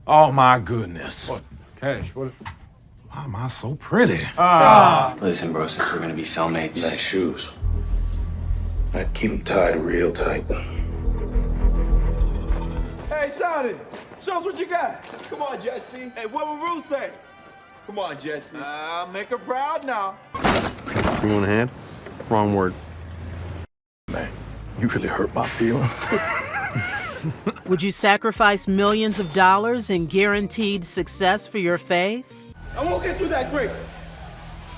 Oh, my goodness. What? Cash, what? Why am I so pretty? Listen, bro, since we're gonna be cellmates. Nice shoes. I'd keep them tied real tight. Hey, Shawty, show us what you got. Come on, Jesse. Hey, what would Ruth say? Come on, Jesse. Make her proud now. You want a hand? Wrong word. Man, you really hurt my feelings. Would you sacrifice millions of dollars in guaranteed success for your faith? I won't get through that grate.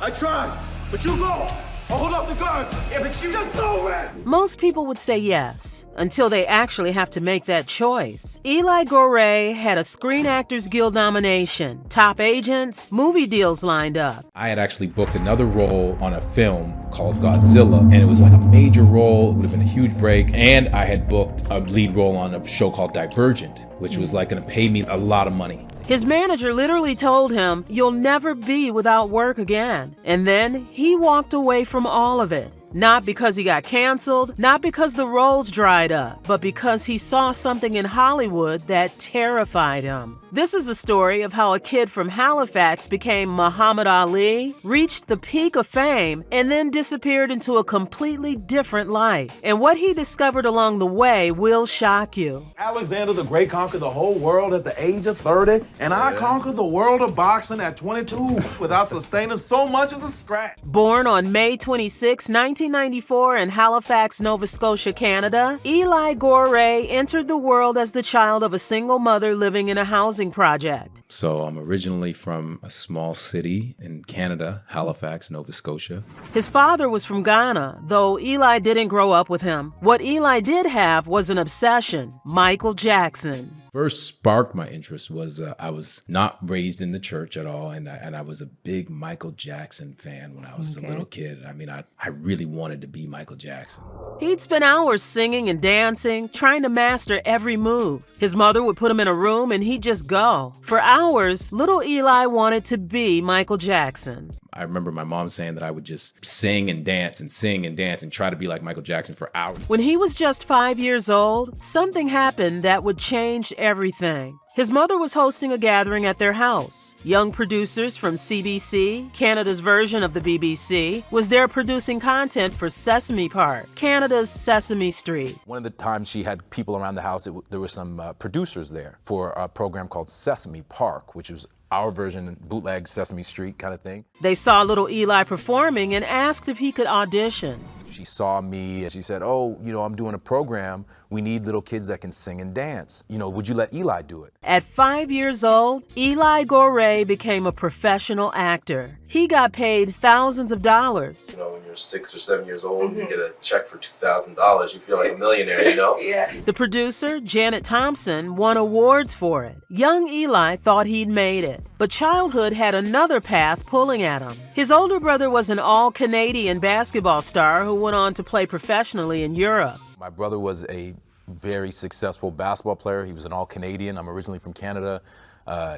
I tried, but you go. I'll hold up the guards. Yeah, but you just know it. Most people would say yes, until they actually have to make that choice. Eli Goree had a Screen Actors Guild nomination, top agents, movie deals lined up. I had actually booked another role on a film called Godzilla, and it was like a major role. It would have been a huge break. And I had booked a lead role on a show called Divergent, which was like gonna pay me a lot of money. His manager literally told him, "You'll never be without work again." And then he walked away from all of it. Not because he got canceled, not because the roles dried up, but because he saw something in Hollywood that terrified him. This is a story of how a kid from Halifax became Muhammad Ali, reached the peak of fame, and then disappeared into a completely different life. And what he discovered along the way will shock you. Alexander the Great conquered the whole world at the age of 30, and I conquered the world of boxing at 22 without sustaining so much as a scratch. Born on May 26, 1994 in Halifax, Nova Scotia, Canada, Eli Goree entered the world as the child of a single mother living in a housing project. So I'm originally from a small city in Canada, Halifax, Nova Scotia. His father was from Ghana, though Eli didn't grow up with him. What Eli did have was an obsession: Michael Jackson. First sparked my interest was I was not raised in the church at all, and I was a big Michael Jackson fan when I was a little kid. I mean, I really wanted to be Michael Jackson. He'd spend hours singing and dancing, trying to master every move. His mother would put him in a room and he'd just go. For hours, little Eli wanted to be Michael Jackson. I remember my mom saying that I would just sing and dance and try to be like Michael Jackson for hours. When he was just 5 years old, something happened that would change everything. His mother was hosting a gathering at their house. Young producers from CBC, Canada's version of the BBC, was there producing content for Sesame Park, Canada's Sesame Street. One of the times she had people around the house, there were some producers there for a program called Sesame Park, which was our version, bootleg Sesame Street kind of thing. They saw little Eli performing and asked if he could audition. She saw me and she said, "Oh, I'm doing a program. We need little kids that can sing and dance. Would you let Eli do it?" At 5 years old, Eli Goree became a professional actor. He got paid thousands of dollars. When you're 6 or 7 years old, you get a check for $2,000. You feel like a millionaire, Yeah. The producer, Janet Thompson, won awards for it. Young Eli thought he'd made it, but childhood had another path pulling at him. His older brother was an all-Canadian basketball star who went on to play professionally in Europe. My brother was a very successful basketball player. He was an all-Canadian. I'm originally from Canada.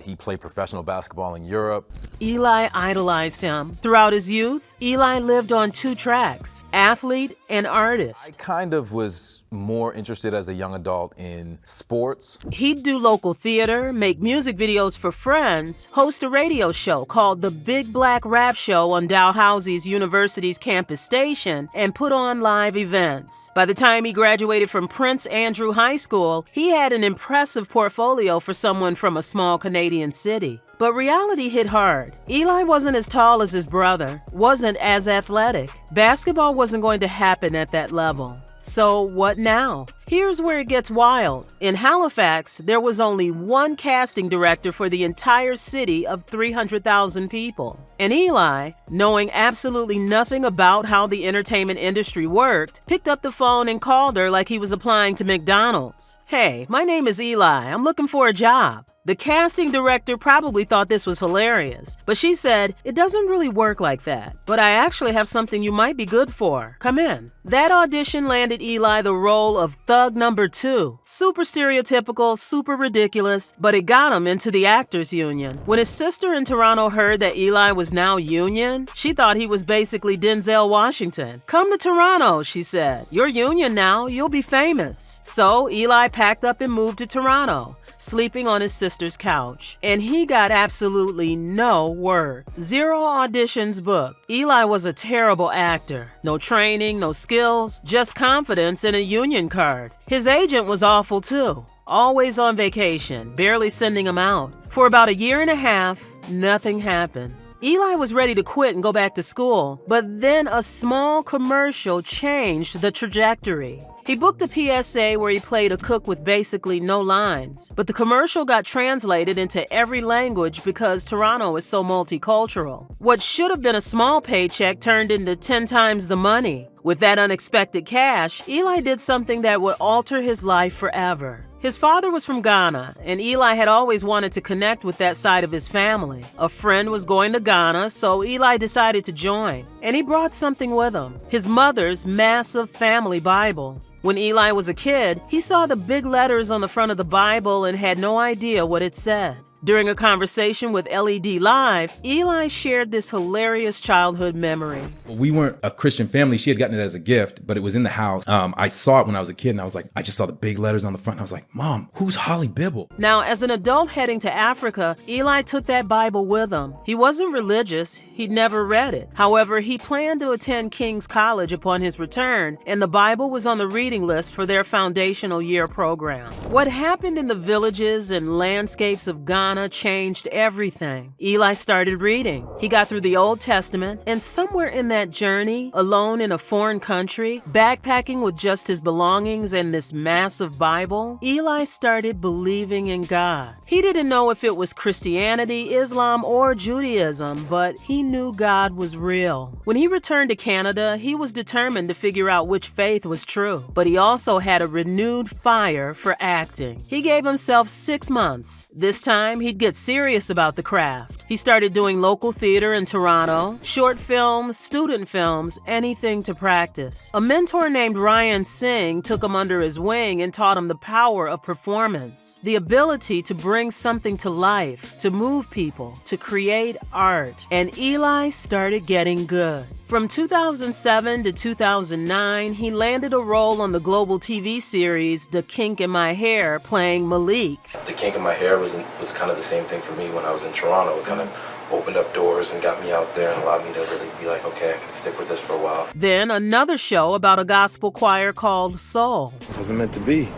He played professional basketball in Europe. Eli idolized him. Throughout his youth, Eli lived on two tracks: athlete and artist. I kind of was more interested as a young adult in sports. He'd do local theater, make music videos for friends, host a radio show called The Big Black Rap Show on Dalhousie University's campus station, and put on live events. By the time he graduated from Prince Andrew High School, he had an impressive portfolio for someone from a small Canadian city. But reality hit hard. Eli wasn't as tall as his brother, wasn't as athletic. Basketball wasn't going to happen at that level. So what now? Here's where it gets wild. In Halifax, there was only one casting director for the entire city of 300,000 people. And Eli, knowing absolutely nothing about how the entertainment industry worked, picked up the phone and called her like he was applying to McDonald's. "Hey, my name is Eli. I'm looking for a job." The casting director probably thought this was hilarious, but she said, "It doesn't really work like that, but I actually have something you might be good for. Come in." That audition landed Eli the role of Thug thug number 2. Super stereotypical, super ridiculous, but it got him into the actors union. When his sister in Toronto heard that Eli was now union, she thought he was basically Denzel Washington. "Come to Toronto," she said. "You're union now, you'll be famous." So Eli packed up and moved to Toronto, sleeping on his sister's couch. And he got absolutely no work. 0 auditions booked. Eli was a terrible actor. No training, no skills, just confidence and a union card. His agent was awful too. Always on vacation, barely sending him out. For about a year and a half, nothing happened. Eli was ready to quit and go back to school, but then a small commercial changed the trajectory. He booked a PSA where he played a cook with basically no lines, but the commercial got translated into every language because Toronto is so multicultural. What should have been a small paycheck turned into 10 times the money. With that unexpected cash, Eli did something that would alter his life forever. His father was from Ghana, and Eli had always wanted to connect with that side of his family. A friend was going to Ghana, so Eli decided to join, and he brought something with him: his mother's massive family Bible. When Eli was a kid, he saw the big letters on the front of the Bible and had no idea what it said. During a conversation with LED Live, Eli shared this hilarious childhood memory. We weren't a Christian family. She had gotten it as a gift, but it was in the house. I saw it when I was a kid, and I was like, I just saw the big letters on the front. And I was like, "Mom, who's Holly Bibble?" Now, as an adult heading to Africa, Eli took that Bible with him. He wasn't religious. He'd never read it. However, he planned to attend King's College upon his return, and the Bible was on the reading list for their foundational year program. What happened in the villages and landscapes of Ghana changed everything. Eli started reading. He got through the Old Testament, and somewhere in that journey, alone in a foreign country, backpacking with just his belongings and this massive Bible, Eli started believing in God. He didn't know if it was Christianity, Islam, or Judaism, but he knew God was real. When he returned to Canada, he was determined to figure out which faith was true, but he also had a renewed fire for acting. He gave himself 6 months. This time, he'd get serious about the craft. He started doing local theater in Toronto, short films, student films, anything to practice. A mentor named Ryan Singh took him under his wing and taught him the power of performance, the ability to bring something to life, to move people, to create art. And Eli started getting good. From 2007 to 2009, he landed a role on the global TV series The Kink in My Hair, playing Malik. The kink in my hair was kind of the same thing for me when I was in Toronto. It kind of opened up doors and got me out there and allowed me to really be like, okay, I can stick with this for a while. Then another show about a gospel choir called Soul. It wasn't meant to be.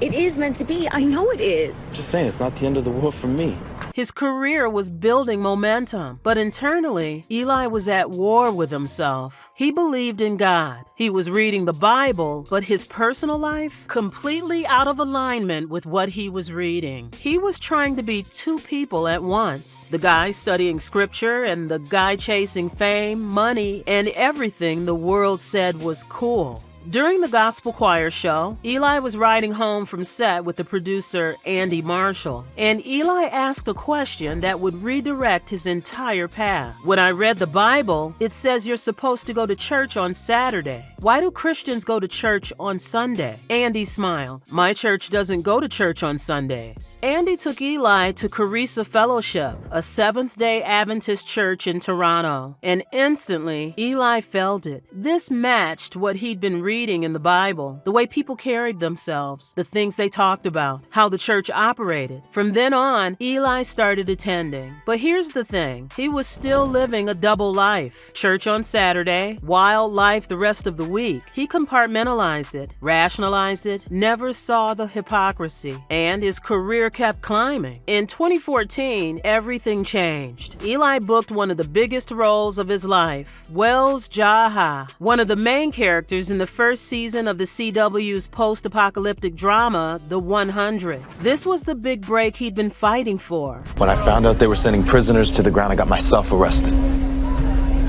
It is meant to be. I know it is. Just saying, it's not the end of the world for me. His career was building momentum, but internally, Eli was at war with himself. He believed in God. He was reading the Bible, but his personal life, completely out of alignment with what he was reading. He was trying to be 2 people at once. The guy studying scripture and the guy chasing fame, money, and everything the world said was cool. During the gospel choir show, Eli was riding home from set with the producer Andy Marshall, and Eli asked a question that would redirect his entire path. "When I read the Bible, it says you're supposed to go to church on Saturday. Why do Christians go to church on Sunday?" Andy smiled. "My church doesn't go to church on Sundays." Andy took Eli to Carissa Fellowship, a Seventh-day Adventist church in Toronto, and instantly, Eli felt it. This matched what he'd been reading in the Bible, the way people carried themselves, the things they talked about, how the church operated. From then on, Eli started attending. But here's the thing, he was still living a double life. Church on Saturday, wild life the rest of the week. He compartmentalized it, rationalized it, never saw the hypocrisy, and his career kept climbing. In 2014, everything changed. Eli booked one of the biggest roles of his life, Wells Jaha, one of the main characters in the first season of the CW's post-apocalyptic drama, The 100. This was the big break he'd been fighting for. When I found out they were sending prisoners to the ground, I got myself arrested.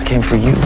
I came for you.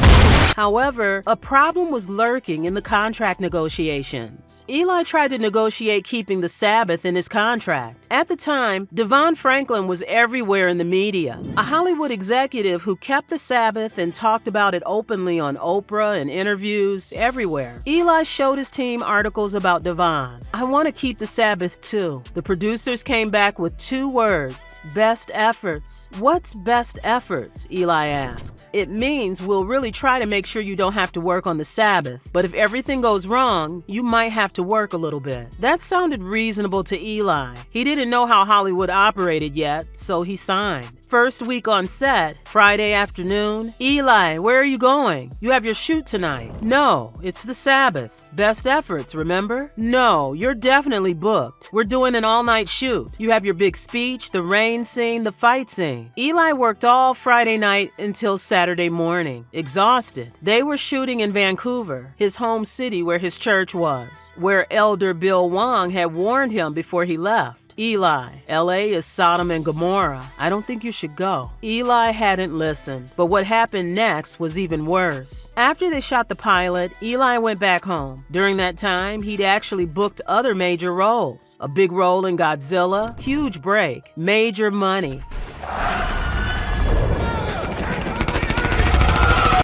However, a problem was lurking in the contract negotiations. Eli tried to negotiate keeping the Sabbath in his contract. At the time, Devon Franklin was everywhere in the media, a Hollywood executive who kept the Sabbath and talked about it openly on Oprah and interviews everywhere. Eli showed his team articles about Devon. I want to keep the Sabbath too. The producers came back with 2 words: best efforts. What's best efforts? Eli asked. It means we'll really try to make sure you don't have to work on the Sabbath, but if everything goes wrong, you might have to work a little bit. That sounded reasonable to Eli. He didn't know how Hollywood operated yet, so he signed. First week on set, Friday afternoon. Eli, where are you going? You have your shoot tonight. No, it's the Sabbath. Best efforts, remember? No, you're definitely booked. We're doing an all-night shoot. You have your big speech, the rain scene, the fight scene. Eli worked all Friday night until Saturday morning, exhausted. They were shooting in Vancouver, his home city where his church was, where Elder Bill Wong had warned him before he left. Eli, LA is Sodom and Gomorrah. I don't think you should go. Eli hadn't listened, but what happened next was even worse. After they shot the pilot, Eli went back home. During that time, he'd actually booked other major roles. A big role in Godzilla, huge break, major money.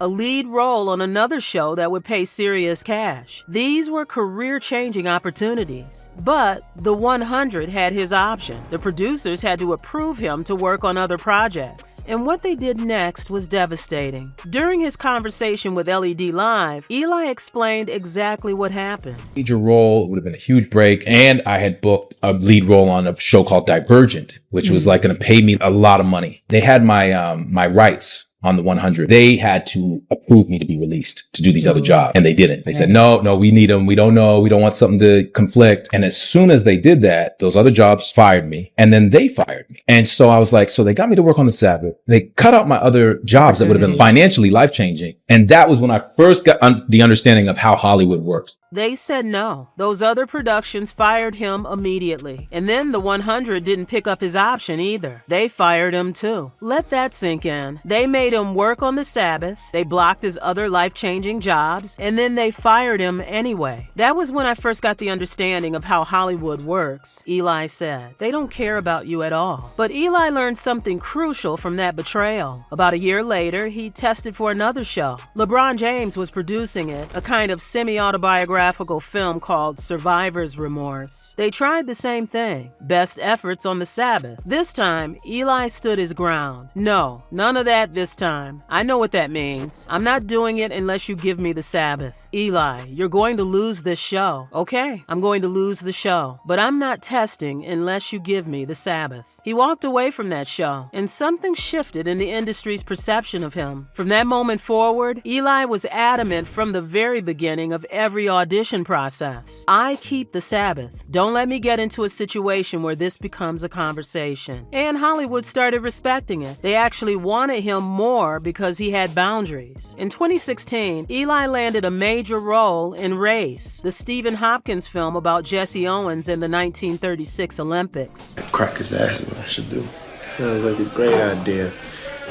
A lead role on another show that would pay serious cash. These were career-changing opportunities. But the 100 had his option. The producers had to approve him to work on other projects. And what they did next was devastating. During his conversation with LED Live, Eli explained exactly what happened. Major role, it would have been a huge break, and I had booked a lead role on a show called Divergent, which was like going to pay me a lot of money. They had my rights on the 100. They had to approve me to be released to do these other jobs, and they didn't. They said, no, we need them. We don't know. We don't want something to conflict. And as soon as they did that, those other jobs fired me, and then they fired me. And so I was like, so they got me to work on the Sabbath. They cut out my other jobs that would have been financially life-changing. And that was when I first got the understanding of how Hollywood works. They said no. Those other productions fired him immediately. And then the 100 didn't pick up his option either. They fired him too. Let that sink in. They made him work on the Sabbath, they blocked his other life-changing jobs, and then they fired him anyway. That was when I first got the understanding of how Hollywood works, Eli said. They don't care about you at all. But Eli learned something crucial from that betrayal. About a year later, he tested for another show. LeBron James was producing it, a kind of semi-autobiographical film called Survivor's Remorse. They tried the same thing, best efforts on the Sabbath. This time, Eli stood his ground. No, none of that this time. I know what that means. I'm not doing it unless you give me the Sabbath. Eli, you're going to lose this show. Okay, I'm going to lose the show, but I'm not testing unless you give me the Sabbath. He walked away from that show, and something shifted in the industry's perception of him. From that moment forward, Eli was adamant from the very beginning of every audition process. I keep the Sabbath. Don't let me get into a situation where this becomes a conversation. And Hollywood started respecting it. They actually wanted him more because he had boundaries. In 2016, Eli landed a major role in Race, the Stephen Hopkins film about Jesse Owens in the 1936 Olympics. Crack his ass is what I should do. Sounds like a great idea.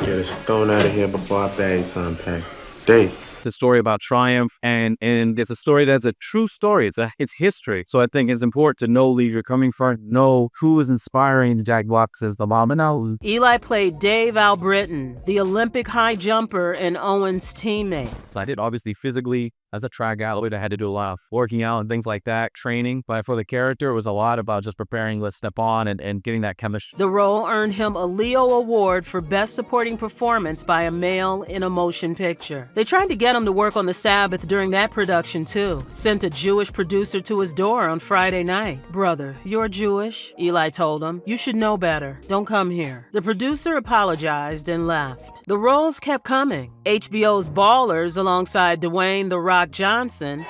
Get us thrown out of here before our bags unpacked. Dave. It's a story about triumph, and it's a story that's a true story. It's history. So I think it's important to know where you're coming from, know who is inspiring the Jack Boxes, the mom and all. Eli played Dave Albritton, the Olympic high jumper and Owens' teammate. So I did obviously physically. As a track athlete, I had to do a lot of working out and things like that, training. But for the character, it was a lot about just preparing, let's step on and getting that chemistry. The role earned him a Leo Award for Best Supporting Performance by a Male in a Motion Picture. They tried to get him to work on the Sabbath during that production too. Sent a Jewish producer to his door on Friday night. Brother, you're Jewish, Eli told him. You should know better. Don't come here. The producer apologized and left. The roles kept coming. HBO's Ballers alongside Dwayne "The Rock" Johnson,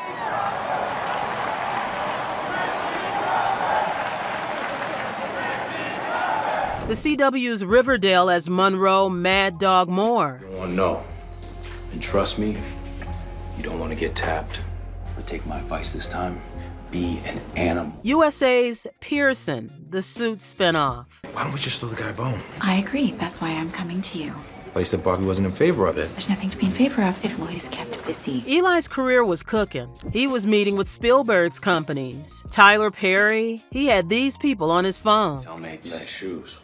the CW's Riverdale as Monroe "Mad Dog" Moore. You don't want to know. And trust me, you don't want to get tapped. But take my advice this time. Be an animal. USA's Pearson, the Suits spinoff. Why don't we just throw the guy a bone? I agree. That's why I'm coming to you. They said Bobby wasn't in favor of it. There's nothing to be in favor of if Lloyd is kept busy. Eli's career was cooking. He was meeting with Spielberg's companies. Tyler Perry, he had these people on his phone. I'll make nice shoes.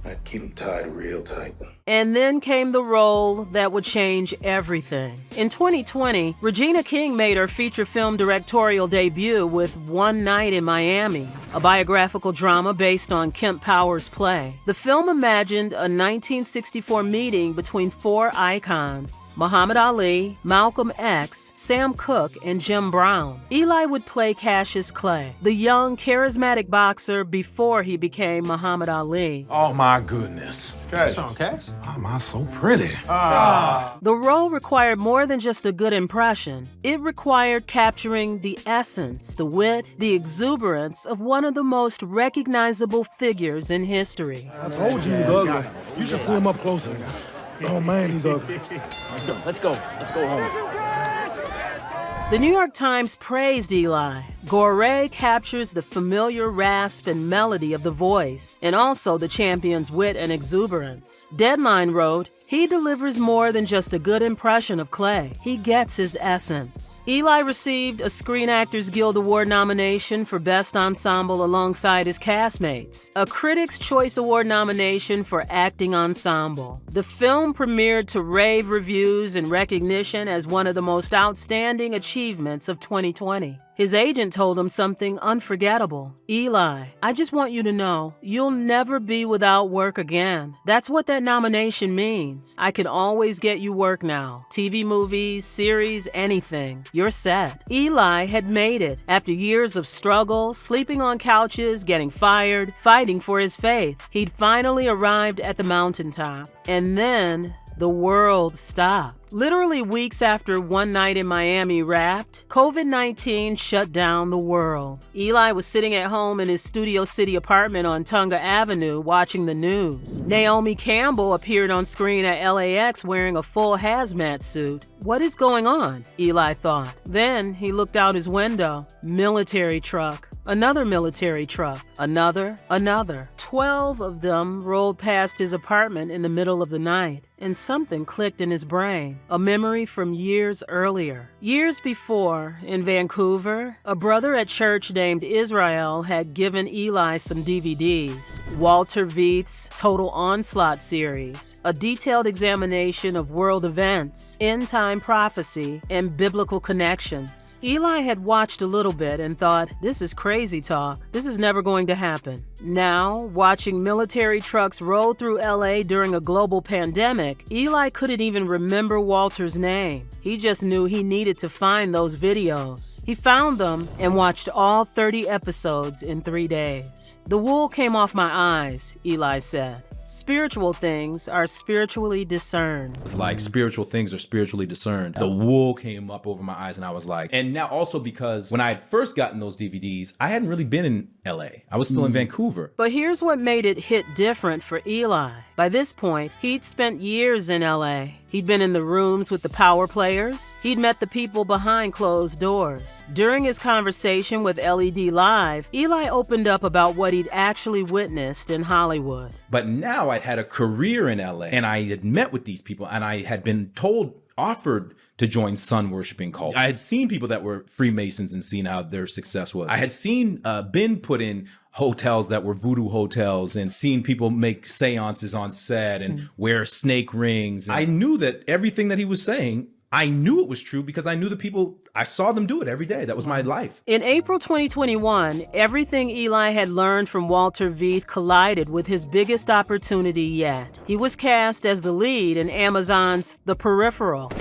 I'd keep them tied real tight. And then came the role that would change everything. In 2020, Regina King made her feature film directorial debut with One Night in Miami, a biographical drama based on Kemp Powers' play. The film imagined a 1964 meeting between four icons: Muhammad Ali, Malcolm X, Sam Cooke, and Jim Brown. Eli would play Cassius Clay, the young, charismatic boxer before he became Muhammad Ali. Oh my goodness. Cash. Cash? Why am I so pretty? The role required more than just a good impression. It required capturing the essence, the wit, the exuberance of one of the most recognizable figures in history. I told you he's ugly. You should see him up closer. Oh man, he's ugly. Let's go home. The New York Times praised Eli. Goree captures the familiar rasp and melody of the voice, and also the champion's wit and exuberance. Deadline wrote, "He delivers more than just a good impression of Clay. He gets his essence." Eli received a Screen Actors Guild Award nomination for Best Ensemble alongside his castmates, a Critics' Choice Award nomination for Acting Ensemble. The film premiered to rave reviews and recognition as one of the most outstanding achievements of 2020. His agent told him something unforgettable. "Eli, I just want you to know, you'll never be without work again. That's what that nomination means. I can always get you work now. TV, movies, series, anything. You're set." Eli had made it. After years of struggle, sleeping on couches, getting fired, fighting for his faith, he'd finally arrived at the mountaintop. And then the world stopped. Literally weeks after One Night in Miami wrapped, COVID-19 shut down the world. Eli was sitting at home in his Studio City apartment on Tunga Avenue watching the news. Naomi Campbell appeared on screen at LAX wearing a full hazmat suit. What is going on? Eli thought. Then he looked out his window. Military truck. Another military truck. Another. 12 of them rolled past his apartment in the middle of the night, and something clicked in his brain. A memory from years earlier. Years before, in Vancouver, a brother at church named Israel had given Eli some DVDs. Walter Veith's Total Onslaught series, a detailed examination of world events, end-time prophecy, and biblical connections. Eli had watched a little bit and thought, this is crazy talk. This is never going to happen. Now, watching military trucks roll through LA during a global pandemic, Eli couldn't even remember Walter's name. He just knew he needed to find those videos. He found them and watched all 30 episodes in 3 days. "The wool came off my eyes," Eli said. Spiritual things are spiritually discerned. It's like spiritual things are spiritually discerned. The wool came up over my eyes and I was like, and now also because when I had first gotten those DVDs, I hadn't really been in LA. I was still in Vancouver. But here's what made it hit different for Eli. By this point, he'd spent years in LA. He'd been in the rooms with the power players. He'd met the people behind closed doors. During his conversation with LED Live, Eli opened up about what he'd actually witnessed in Hollywood. But now I'd had a career in LA and I had met with these people and I had been offered to join sun worshiping cults. I had seen people that were Freemasons and seen how their success was. I had seen been put in hotels that were voodoo hotels and seen people make seances on set and wear snake rings. I knew that everything that he was saying, I knew it was true because I knew the people, I saw them do it every day. That was my life. In April 2021, everything Eli had learned from Walter Veith collided with his biggest opportunity yet. He was cast as the lead in Amazon's The Peripheral.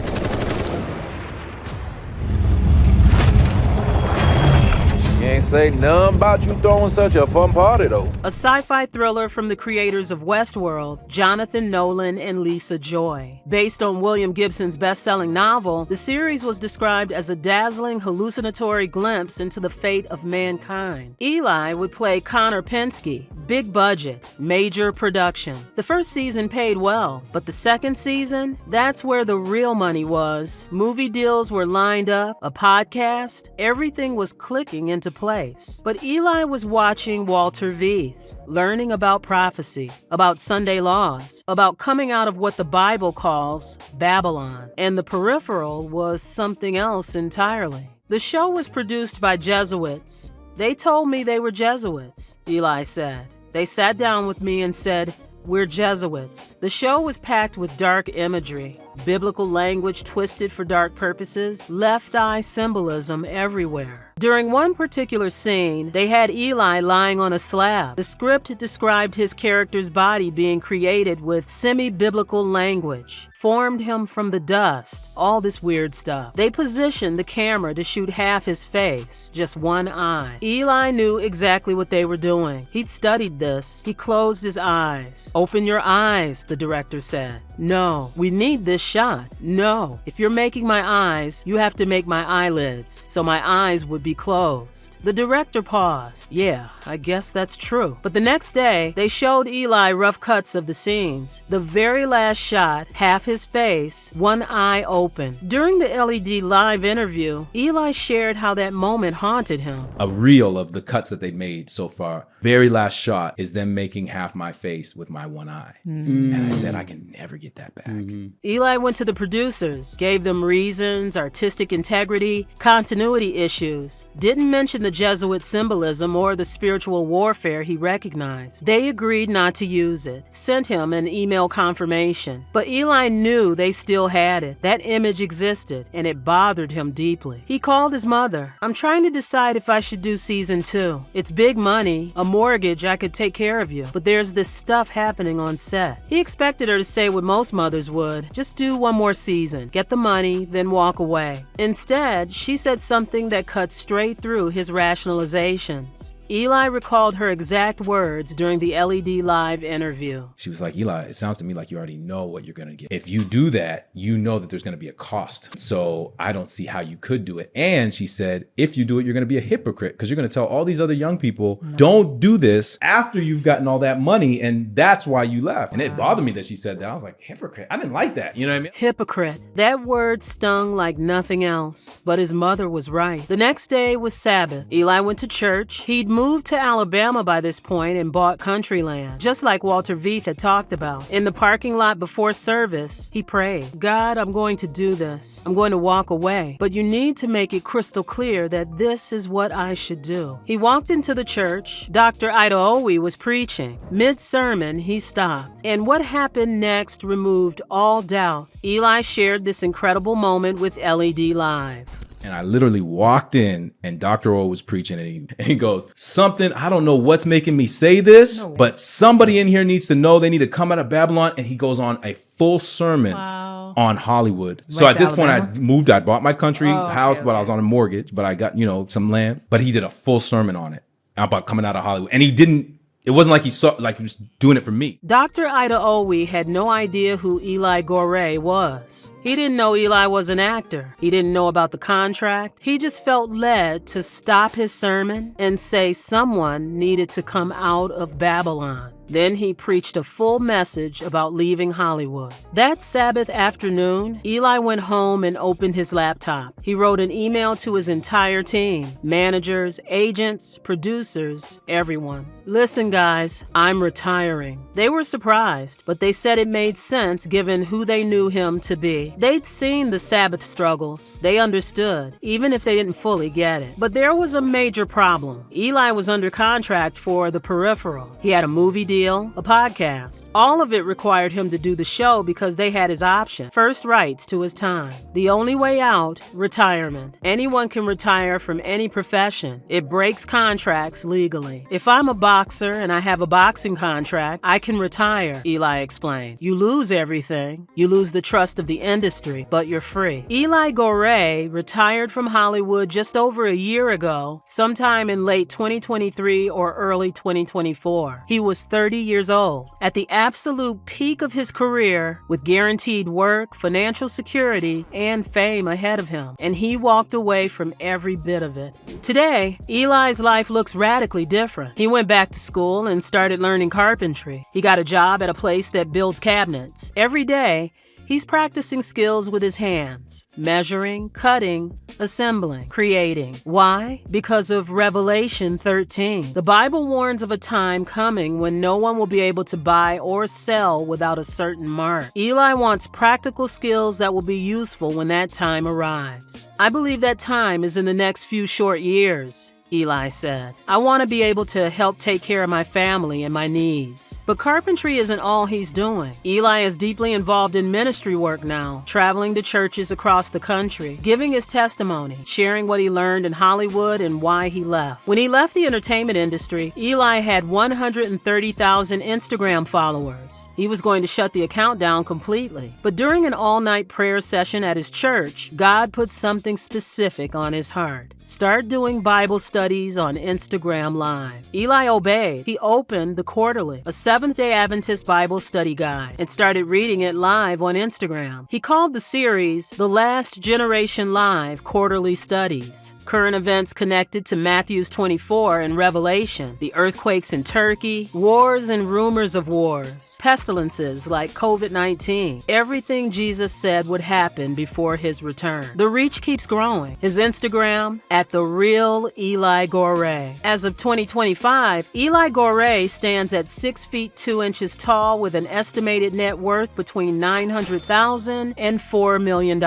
Ain't say nothing about you throwing such a fun party, though. A sci-fi thriller from the creators of Westworld, Jonathan Nolan and Lisa Joy. Based on William Gibson's best-selling novel, the series was described as a dazzling, hallucinatory glimpse into the fate of mankind. Eli would play Connor Penske. Big budget, major production. The first season paid well, but the second season, that's where the real money was. Movie deals were lined up, a podcast, everything was clicking into place. face. But Eli was watching Walter Veith, learning about prophecy, about Sunday laws, about coming out of what the Bible calls Babylon. And the peripheral was something else entirely. The show was produced by Jesuits. They told me they were Jesuits, Eli said. They sat down with me and said, "We're Jesuits." The show was packed with dark imagery, biblical language twisted for dark purposes, left-eye symbolism everywhere. During one particular scene, they had Eli lying on a slab. The script described his character's body being created with semi-biblical language, formed him from the dust, all this weird stuff. They positioned the camera to shoot half his face, just one eye. Eli knew exactly what they were doing. He'd studied this. He closed his eyes. "Open your eyes," the director said. "No, we need this shot." "No, if you're making my eyes, you have to make my eyelids, so my eyes would be closed." The director paused. "Yeah, I guess that's true." But the next day, they showed Eli rough cuts of the scenes. The very last shot, half his face, one eye open. During the LED live interview, Eli shared how that moment haunted him. A reel of the cuts that they made so far. Very last shot is them making half my face with my one eye. And I said, I can never get that back. Eli went to the producers, gave them reasons, artistic integrity, continuity issues, didn't mention the Jesuit symbolism or the spiritual warfare he recognized. They agreed not to use it, sent him an email confirmation. But Eli knew they still had it. That image existed, and it bothered him deeply. He called his mother. "I'm trying to decide if I should do season 2. It's big money, a mortgage, I could take care of you, but there's this stuff happening on set." He expected her to say what most mothers would, just do one more season, get the money, then walk away. Instead, she said something that cut straight through his rationalizations. Eli recalled her exact words during the LED live interview. She was like, "Eli, it sounds to me like you already know what you're going to get. If you do that, you know that there's going to be a cost. So I don't see how you could do it." And she said, if you do it, you're going to be a hypocrite because you're going to tell all these other young people, don't do this after you've gotten all that money. And that's why you left. And it bothered me that she said that. I was like, hypocrite. I didn't like that. You know what I mean? Hypocrite. That word stung like nothing else. But his mother was right. The next day was Sabbath. Eli went to church. He'd moved to Alabama by this point and bought country land, just like Walter Veith had talked about. In the parking lot before service, he prayed, "God, I'm going to do this. I'm going to walk away, but you need to make it crystal clear that this is what I should do." He walked into the church. Dr. Ida Owe was preaching. Mid-sermon, he stopped. And what happened next removed all doubt. Eli shared this incredible moment with LED Live. And I literally walked in and Dr. O was preaching and he goes, "Something, I don't know what's making me say this, but somebody in here needs to know they need to come out of Babylon." And he goes on a full sermon on Hollywood. So at this point I moved, I bought my country house, but I was on a mortgage, but I got, some land, but he did a full sermon on it about coming out of Hollywood. And it wasn't like he was doing it for me. Dr. Ida Owe had no idea who Eli Goree was. He didn't know Eli was an actor. He didn't know about the contract. He just felt led to stop his sermon and say someone needed to come out of Babylon. Then he preached a full message about leaving Hollywood. That Sabbath afternoon, Eli went home and opened his laptop. He wrote an email to his entire team, managers, agents, producers, everyone. "Listen, guys, I'm retiring." They were surprised, but they said it made sense given who they knew him to be. They'd seen the Sabbath struggles. They understood, even if they didn't fully get it. But there was a major problem. Eli was under contract for The Peripheral. He had a movie deal, a podcast. All of it required him to do the show because they had his option, first rights to his time. The only way out, retirement. Anyone can retire from any profession. It breaks contracts legally. If I'm a boxer and I have a boxing contract, I can retire, Eli explained. You lose everything. You lose the trust of the industry, but you're free. Eli Goree retired from Hollywood just over a year ago, sometime in late 2023 or early 2024. He was 30 years old, at the absolute peak of his career, with guaranteed work, financial security, and fame ahead of him, and he walked away from every bit of it. Today, Eli's life looks radically different. He went back to school and started learning carpentry. He got a job at a place that builds cabinets. Every day, He's practicing skills with his hands, measuring, cutting, assembling, creating. Why? Because of Revelation 13. The Bible warns of a time coming when no one will be able to buy or sell without a certain mark. Eli wants practical skills that will be useful when that time arrives. I believe that time is in the next few short years, Eli said. I want to be able to help take care of my family and my needs. But carpentry isn't all he's doing. Eli is deeply involved in ministry work now, traveling to churches across the country, giving his testimony, sharing what he learned in Hollywood and why he left. When he left the entertainment industry, Eli had 130,000 Instagram followers. He was going to shut the account down completely. But during an all-night prayer session at his church, God put something specific on his heart. Start doing Bible studies on Instagram Live. Eli obeyed. He opened The Quarterly, a Seventh-day Adventist Bible study guide, and started reading it live on Instagram. He called the series The Last Generation Live Quarterly Studies. Current events connected to Matthew's 24 and Revelation, the earthquakes in Turkey, wars and rumors of wars, pestilences like COVID-19, everything Jesus said would happen before his return. The reach keeps growing. His Instagram, at The Real Eli Goree. As of 2025, Eli Goree stands at 6 feet 2 inches tall with an estimated net worth between $900,000 and $4 million,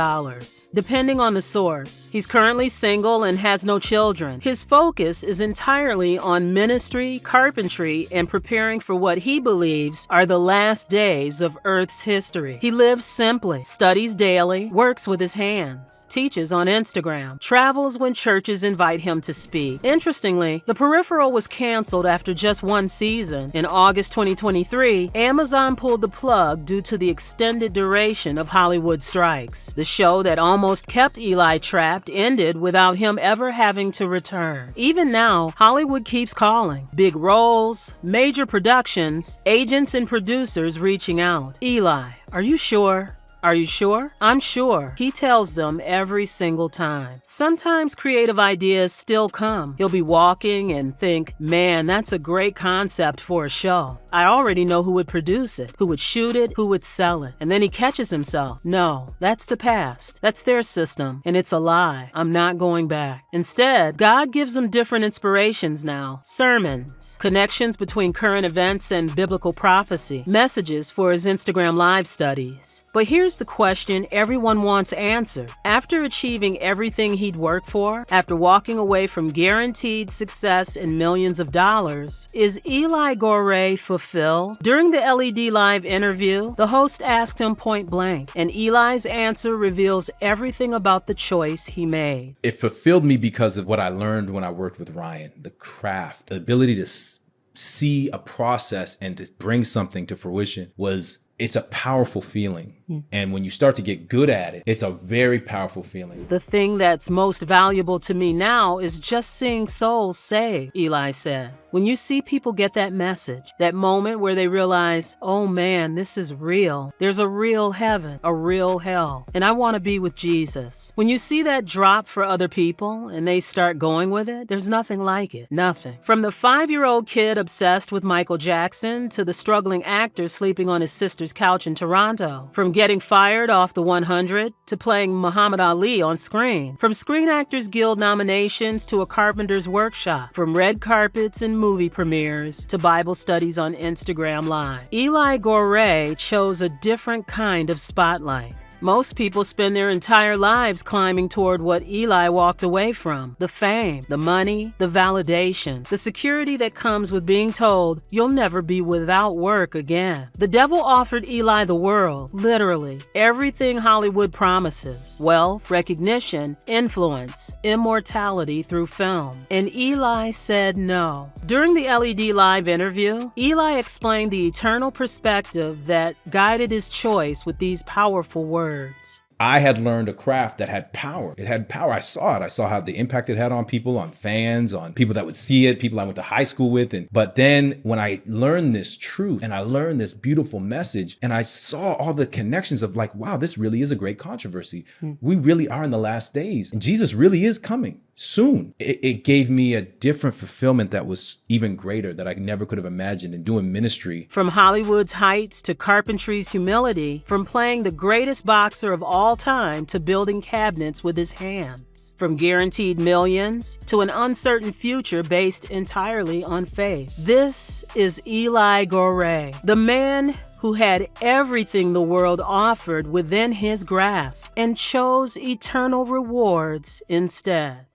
depending on the source. He's currently single and has no children. His focus is entirely on ministry, carpentry, and preparing for what he believes are the last days of Earth's history. He lives simply, studies daily, works with his hands, teaches on Instagram, travels when churches invite him to speak. Interestingly, The Peripheral was canceled after just one season. In August 2023, Amazon pulled the plug due to the extended duration of Hollywood strikes. The show that almost kept Eli trapped ended without him ever having to return. Even now, Hollywood keeps calling. Big roles, major productions, agents and producers reaching out. Eli, are you sure? Are you sure? I'm sure. He tells them every single time. Sometimes creative ideas still come. He'll be walking and think, man, that's a great concept for a show. I already know who would produce it, who would shoot it, who would sell it. And then he catches himself. No, that's the past. That's their system. And it's a lie. I'm not going back. Instead, God gives him different inspirations now. Sermons, connections between current events and biblical prophecy, messages for his Instagram Live studies. But here's the question everyone wants answered. After achieving everything he'd worked for, after walking away from guaranteed success and millions of dollars, is Eli Goree fulfilled? During the LED Live interview, the host asked him point blank, and Eli's answer reveals everything about the choice he made. It fulfilled me because of what I learned when I worked with Ryan, the craft, the ability to see a process and to bring something to fruition it's a powerful feeling. And when you start to get good at it, it's a very powerful feeling. The thing that's most valuable to me now is just seeing souls saved, Eli said. When you see people get that message, that moment where they realize, oh man, this is real. There's a real heaven, a real hell, and I want to be with Jesus. When you see that drop for other people and they start going with it, there's nothing like it. Nothing. From the 5-year-old kid obsessed with Michael Jackson to the struggling actor sleeping on his sister's couch in Toronto. From getting fired off the 100 to playing Muhammad Ali on screen. From Screen Actors Guild nominations to a carpenter's workshop. From red carpets and movie premieres to Bible studies on Instagram Live. Eli Goree chose a different kind of spotlight. Most people spend their entire lives climbing toward what Eli walked away from. The fame, the money, the validation, the security that comes with being told you'll never be without work again. The devil offered Eli the world, literally, everything Hollywood promises. Wealth, recognition, influence, immortality through film. And Eli said no. During the LED Live interview, Eli explained the eternal perspective that guided his choice with these powerful words. I had learned a craft that had power. It had power. I saw it. I saw how the impact it had on people, on fans, on people that would see it, people I went to high school with. But then when I learned this truth and I learned this beautiful message and I saw all the connections of like, wow, this really is a great controversy. We really are in the last days and Jesus really is coming. soon. It gave me a different fulfillment that was even greater, that I never could have imagined in doing ministry. From Hollywood's heights to carpentry's humility, from playing the greatest boxer of all time to building cabinets with his hands, from guaranteed millions to an uncertain future based entirely on faith. This is Eli Goree, the man who had everything the world offered within his grasp and chose eternal rewards instead.